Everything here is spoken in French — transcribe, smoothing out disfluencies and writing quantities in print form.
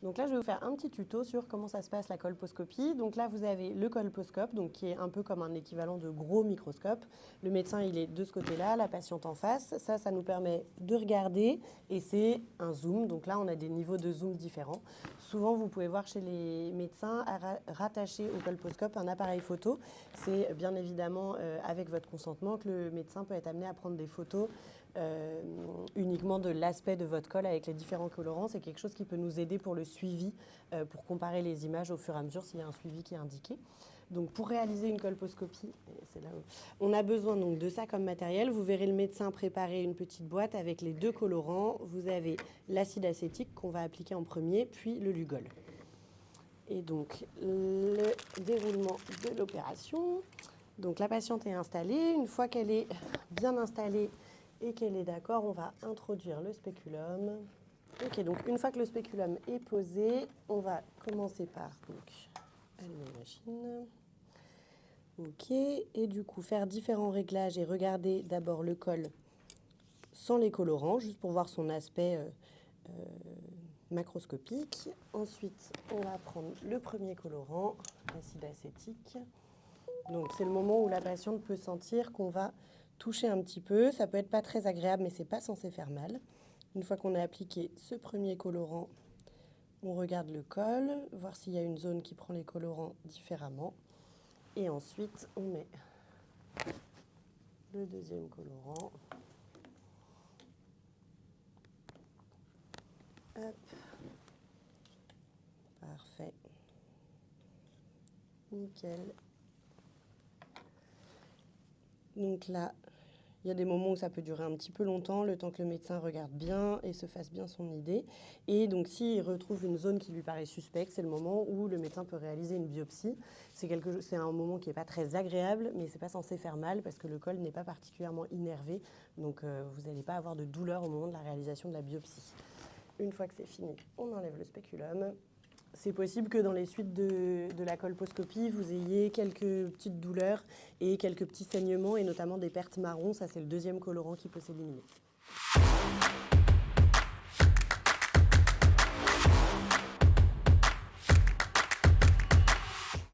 Donc là, je vais vous faire un petit tuto sur comment ça se passe la colposcopie. Donc là, vous avez le colposcope, donc qui est un peu comme un équivalent de gros microscope. Le médecin, il est de ce côté-là, la patiente en face. Ça nous permet de regarder et c'est un zoom. Donc là, on a des niveaux de zoom différents. Souvent, vous pouvez voir chez les médecins rattacher au colposcope un appareil photo. C'est bien évidemment avec votre consentement que le médecin peut être amené à prendre des photos uniquement de l'aspect de votre col avec les différents colorants. C'est quelque chose qui peut nous aider pour le suivi, pour comparer les images au fur et à mesure s'il y a un suivi qui est indiqué. Donc pour réaliser une colposcopie, c'est là où on a besoin donc de ça comme matériel. Vous verrez le médecin préparer une petite boîte avec les deux colorants. Vous avez l'acide acétique qu'on va appliquer en premier, puis le Lugol. Et donc le déroulement de l'opération. Donc la patiente est installée. Une fois qu'elle est bien installée et qu'elle est d'accord, on va introduire le spéculum. Ok, donc une fois que le spéculum est posé, on va commencer par allumer la machine. Ok, et du coup faire différents réglages et regarder d'abord le col sans les colorants, juste pour voir son aspect macroscopique. Ensuite, on va prendre le premier colorant, l'acide acétique. Donc c'est le moment où la patiente peut sentir qu'on va toucher un petit peu. Ça peut être pas très agréable, mais c'est pas censé faire mal. Une fois qu'on a appliqué ce premier colorant, on regarde le col, voir s'il y a une zone qui prend les colorants différemment. Et ensuite, on met le deuxième colorant. Hop. Parfait. Nickel. Donc là, il y a des moments où ça peut durer un petit peu longtemps, le temps que le médecin regarde bien et se fasse bien son idée. Et donc s'il retrouve une zone qui lui paraît suspecte, c'est le moment où le médecin peut réaliser une biopsie. C'est un moment qui n'est pas très agréable, mais ce n'est pas censé faire mal parce que le col n'est pas particulièrement innervé. Donc vous n'allez pas avoir de douleur au moment de la réalisation de la biopsie. Une fois que c'est fini, on enlève le spéculum. C'est possible que dans les suites de la colposcopie, vous ayez quelques petites douleurs et quelques petits saignements et notamment des pertes marron. Ça, c'est le deuxième colorant qui peut s'éliminer.